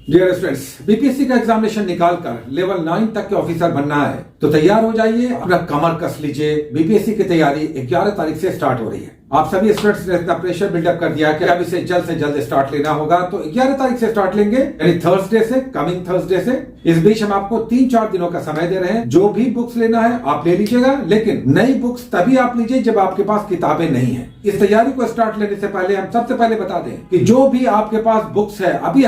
Dear students, BPSC का examination निकाल कर लेवल 9 तक के ऑफिसर बनना है तो तैयार हो जाइए, अपना कमर कस लीजिए। बीपीएससी की तैयारी 11 तारीख से स्टार्ट हो रही है। आप सभी स्टूडेंट्स ने इतना प्रेशर बिल्डअप कर दिया कि अब इसे जल्द से जल्द स्टार्ट लेना होगा, तो 11 तारीख से स्टार्ट लेंगे, यानी थर्सडे से, कमिंग थर्सडे से। इस बीच हम आपको 3-4 दिनों का समय दे रहे हैं। जो भी बुक्स लेना है आप ले लीजिएगा, लेकिन नई बुक्स तभी आप लीजिए जब आपके पास किताबें नहीं है। इस तैयारी को स्टार्ट लेने से पहले हम सबसे पहले बता दें कि जो भी आपके पास बुक्स है अभी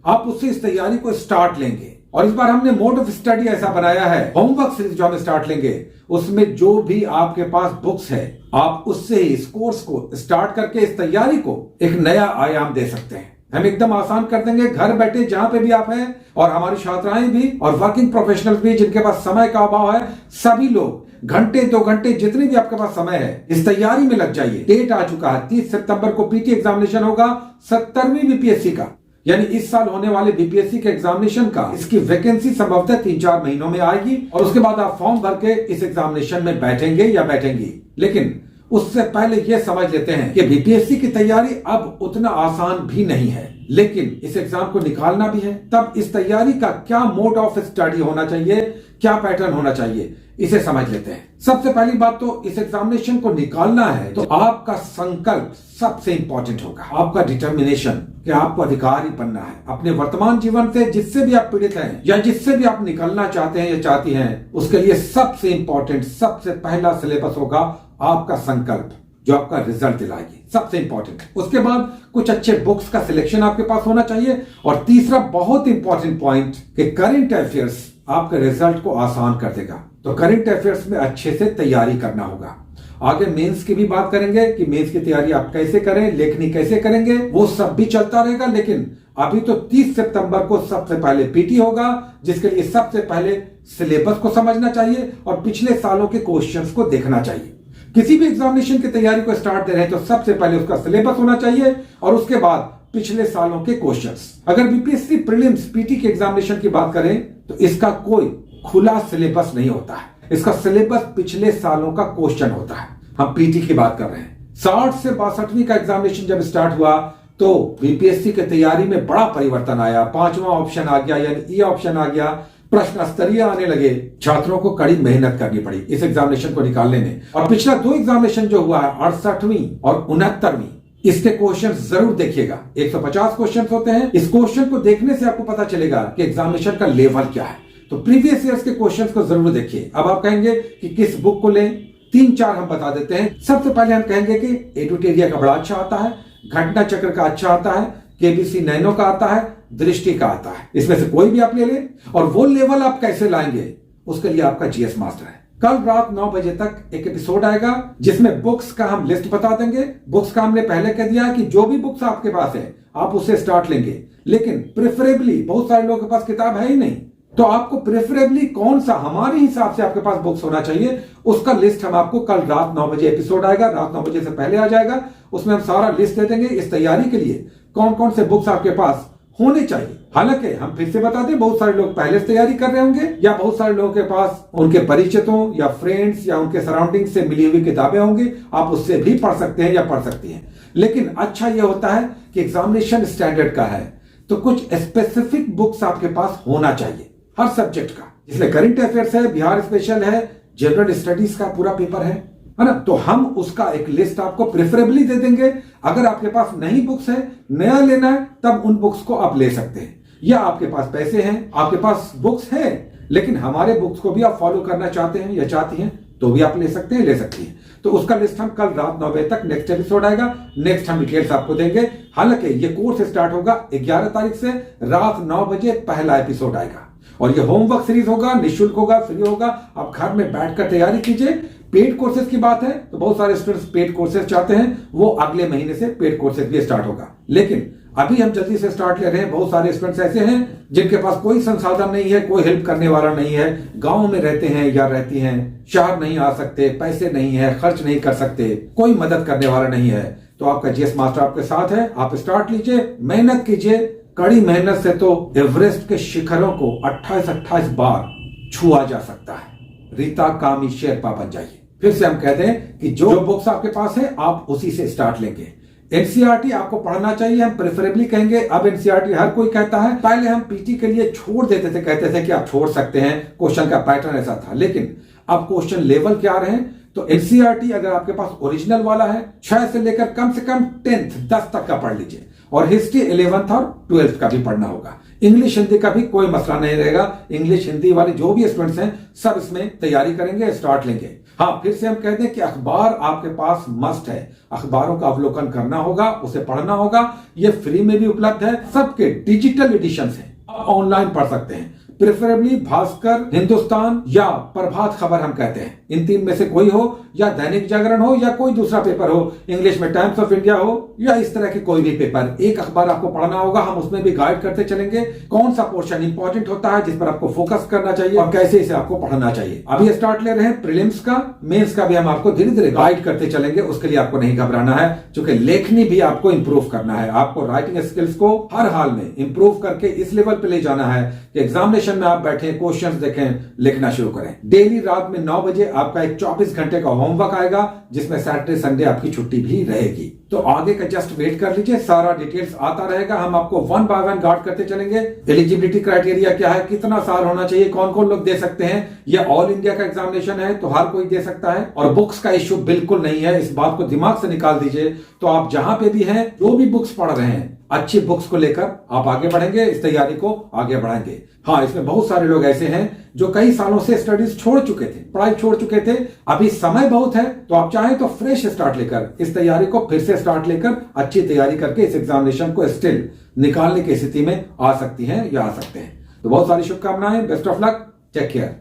आप उससे इस तैयारी को स्टार्ट लेंगे। और इस बार हमने मोड ऑफ स्टडी ऐसा बनाया है, होमवर्क सीरीज जो हम स्टार्ट लेंगे, उसमें जो भी आपके पास बुक्स है आप उससे ही इस कोर्स को स्टार्ट करके इस तैयारी को एक नया आयाम दे सकते हैं। हम एकदम आसान कर देंगे, घर बैठे जहां पे भी आप हैं, और हमारी छात्राएं भी और वर्किंग प्रोफेशनल्स भी जिनके पास समय का अभाव है, सभी लोग घंटे 2 घंटे जितने भी आपके पास समय है इस तैयारी में लग जाइए। डेट आ चुका है, 30 सितंबर को पीटी एग्जामिनेशन होगा 70वीं बीपीएससी का, यानी इस साल होने वाले बीपीएससी के एग्जामिनेशन का इसकी वैकेंसी संभवतः 3-4 महीनों में आएगी, और उसके बाद आप फॉर्म भर के इस एग्जामिनेशन में बैठेंगे या बैठेंगी। लेकिन उससे पहले यह समझ लेते हैं कि बीपीएससी की तैयारी अब उतना आसान भी नहीं है, लेकिन इस एग्जाम को निकालना भी है। तब इस तैयारी का क्या मोड ऑफ स्टडी होना चाहिए, क्या पैटर्न होना चाहिए, इसे समझ लेते हैं। सबसे पहली बात तो इस एग्जामिनेशन को निकालना है तो आपका संकल्प सबसे इंपॉर्टेंट होगा, आपका डिटर्मिनेशन कि आपको अधिकारी बनना है अपने वर्तमान जीवन से। जिससे भी आप पीड़ित हैं या जिससे भी आप निकलना चाहते हैं या चाहती हैं, उसके लिए सबसे इंपॉर्टेंट, सबसे पहला सिलेबस होगा आपका संकल्प, जो आपका रिजल्ट दिलाएगी, सबसे इंपॉर्टेंट। उसके बाद कुछ अच्छे बुक्स का सिलेक्शन आपके पास होना चाहिए, और तीसरा बहुत इंपॉर्टेंट पॉइंट कि करंट अफेयर्स आपके रिजल्ट को आसान कर देगा। तो करंट अफेयर्स में अच्छे से तैयारी करना होगा। आगे मेंस की भी बात करेंगे कि मेंस की तैयारी आप कैसे करें, लेखनी कैसे करेंगे, वो सब भी चलता रहेगा। लेकिन अभी तो 30 सितंबर को सबसे पहले पीटी होगा, जिसके लिए सबसे पहले सिलेबस को समझना चाहिए और पिछले सालों के क्वेश्चंस को देखना चाहिए। किसी भी एग्जामिनेशन की तैयारी को स्टार्ट दे रहे हैं तो सबसे पहले उसका सिलेबस होना चाहिए, और उसके बाद पिछले सालों के क्वेश्चंस। अगर बीपीएससी प्रीलिम्स पीटी के एग्जामिनेशन की बात करें तो इसका कोई खुला सिलेबस नहीं होता है, इसका सिलेबस पिछले सालों का क्वेश्चन होता है। हम पीटी की बात कर रहे हैं। 60 से 62वीं का एग्जामिनेशन जब स्टार्ट हुआ तो बीपीएससी की तैयारी में बड़ा परिवर्तन आया। 5वां ऑप्शन आ गया, यानी ई ऑप्शन आ गया, प्रश्न स्तरीय आने लगे। छात्रों को कड़ी मेहनत करनी पड़ी इस एग्जामिनेशन को निकालने में। और पिछला 2 एग्जामिनेशन जो हुआ है, 68वीं और 69वीं, इसके क्वेश्चन जरूर देखिएगा। 150 क्वेश्चन होते हैं। इस क्वेश्चन को देखने से आपको पता चलेगा कि एग्जामिनेशन का लेवल क्या है। तो प्रीवियस ईयर्स के क्वेश्चंस को जरूर देखिए। अब आप कहेंगे कि किस बुक को लें, 3-4 हम बता देते हैं। सबसे पहले हम कहेंगे कि एडुटेरिया का बड़ा अच्छा आता है, घटना चक्र का अच्छा आता है, केबीसी नैनो का आता है, दृष्टि का आता है। इसमें से कोई भी आप ले लें। और वो लेवल आप कैसे लाएंगे, उसके लिए आपका जीएस मास्टर है। कल रात 9 बजे तक एक एपिसोड आएगा जिसमें बुक्स का हम लिस्ट बता देंगे। बुक्स का हमने पहले कह दिया है कि जो भी बुक्स आपके पास है आप उससे स्टार्ट लेंगे, लेकिन प्रेफरेबली बहुत सारे लोगों के पास किताब है ही नहीं, तो आपको प्रेफरेबली कौन सा हमारे हिसाब से आपके पास बुक्स होना चाहिए, उसका लिस्ट हम आपको कल रात 9 बजे एपिसोड आएगा, रात 9 बजे से पहले आ जाएगा। उसमें हम सारा लिस्ट दे देंगे इस तैयारी के लिए कौन कौन से बुक्स आपके पास होने चाहिए। हालांकि हम फिर से बता दें, बहुत सारे लोग पहले से तैयारी कर रहे होंगे, या बहुत सारे लोगों के पास उनके परिचितों या फ्रेंड्स या उनके सराउंडिंग से मिली हुई किताबें होंगी, आप उससे भी पढ़ सकते हैं या पढ़ सकती हैं। लेकिन अच्छा यह होता है कि एग्जामिनेशन स्टैंडर्ड का है तो कुछ स्पेसिफिक बुक्स आपके पास होना चाहिए हर सब्जेक्ट का, जिसमें करंट अफेयर्स है, बिहार स्पेशल है, जनरल स्टडीज का पूरा पेपर है ना। तो हम उसका एक लिस्ट आपको प्रेफरेबली दे देंगे। अगर आपके पास नई बुक्स है, नया लेना है, तब उन बुक्स को आप ले सकते हैं। या आपके पास पैसे हैं, आपके पास बुक्स है, लेकिन हमारे बुक्स को भी आप फॉलो करना चाहते हैं या चाहती हैं, तो भी आप ले सकते हैं, ले सकती हैं। तो उसका लिस्ट हम कल रात 9 बजे तक नेक्स्ट एपिसोड आएगा, नेक्स्ट हम डिटेल्स आपको देंगे। हालांकि ये कोर्स स्टार्ट होगा 11 तारीख से, रात 9 बजे पहला एपिसोड आएगा, और ये होमवर्क सीरीज होगा, निःशुल्क होगा, फ्री होगा। आप घर में बैठकर तैयारी कीजिए। पेड कोर्सेज की बात है तो बहुत सारे स्टूडेंट्स पेड कोर्सेज चाहते हैं, वो अगले महीने से पेड कोर्सेज भी स्टार्ट होगा। लेकिन अभी हम जल्दी से स्टार्ट ले रहे हैं। बहुत सारे स्टूडेंट्स ऐसे हैं जिनके पास कोई संसाधन नहीं है, कोई हेल्प करने वाला नहीं है, गांव में रहते हैं या रहती हैं, शहर नहीं आ सकते, पैसे नहीं है, खर्च नहीं कर सकते, कोई मदद करने वाला नहीं है। तो आपका जीएस मास्टर आपके साथ है। आप स्टार्ट लीजिए, मेहनत कीजिए। कड़ी मेहनत से तो एवरेस्ट के शिखरों को 28-28 बार छुआ जा सकता है। रीता कामी शेरपा बन जाइए। फिर से हम कहते हैं कि जो बुक्स आपके पास है आप उसी से स्टार्ट लेंगे। एनसीईआरटी आपको पढ़ना चाहिए, हम प्रेफरेबली कहेंगे। अब एनसीईआरटी हर कोई कहता है, पहले हम पीटी के लिए छोड़ देते थे, कहते थे कि आप छोड़ सकते हैं, क्वेश्चन का पैटर्न ऐसा था। लेकिन अब क्वेश्चन लेवल क्या आ रहे हैं, तो एनसीईआरटी अगर आपके पास ओरिजिनल वाला है 6 से लेकर कम से कम 10th तक का पढ़ लीजिए, और हिस्ट्री 11th और 12th का भी पढ़ना होगा। इंग्लिश हिंदी का भी कोई मसला नहीं रहेगा, इंग्लिश हिंदी वाले जो भी स्टूडेंट्स हैं सब इसमें तैयारी करेंगे, स्टार्ट लेंगे। हाँ, फिर से हम कहते हैं कि अखबार आपके पास मस्ट है, अखबारों का अवलोकन करना होगा, उसे पढ़ना होगा। ये फ्री में भी उपलब्ध है, सबके डिजिटल एडिशन है, आप ऑनलाइन पढ़ सकते हैं। प्रेफरेबली भास्कर, हिंदुस्तान या प्रभात खबर हम कहते हैं, इन 3 में से कोई हो, या दैनिक जागरण हो या कोई दूसरा पेपर हो, इंग्लिश में टाइम्स ऑफ इंडिया हो या इस तरह के कोई भी पेपर, एक अखबार आपको पढ़ना होगा। हम उसमें भी गाइड करते चलेंगे कौन सा पोर्शन इंपॉर्टेंट होता है, जिस पर आपको फोकस करना चाहिए और कैसे इसे आपको पढ़ना चाहिए। अभी स्टार्ट ले रहे हैं प्रीलिम्स का, मेंस का भी हम आपको धीरे धीरे गाइड करते चलेंगे। उसके लिए आपको नहीं घबराना है, क्योंकि लेखनी भी आपको इंप्रूव करना है, आपको राइटिंग स्किल्स को हर हाल में इंप्रूव करके इस लेवल पे ले जाना है कि एग्जामिनेशन में आप बैठे, क्वेश्चंस देखें, लिखना शुरू करें। डेली रात में 9 बजे आपका एक 24 घंटे का होमवर्क आएगा, जिसमें सैटरडे संडे आपकी छुट्टी भी रहेगी। तो आगे का जस्ट वेट कर लीजिए, सारा डिटेल्स आता रहेगा, हम आपको 1 बाय 1 गाइड करते चलेंगे। एलिजिबिलिटी क्राइटेरिया क्या है, कितना साल होना चाहिए, कौन कौन लोग दे सकते हैं, यह ऑल इंडिया का एग्जामिनेशन है तो हर कोई दे सकता है, और बुक्स का इश्यू बिल्कुल नहीं है, इस बात को दिमाग से निकाल दीजिए। तो आप जहां पे भी हैं, जो भी बुक्स पढ़ रहे हैं, अच्छी बुक्स को लेकर आप आगे बढ़ेंगे, इस तैयारी को आगे बढ़ाएंगे। हाँ, इसमें बहुत सारे लोग ऐसे हैं जो कई सालों से स्टडीज छोड़ चुके थे, पढ़ाई छोड़ चुके थे, अभी समय बहुत है, तो आप चाहें तो फ्रेश स्टार्ट लेकर इस तैयारी को फिर से स्टार्ट लेकर अच्छी तैयारी करके इस एग्जामिनेशन को स्टिल निकालने की स्थिति में आ सकती हैं या आ सकते हैं। तो बहुत सारी शुभकामनाएं, best of luck, take care.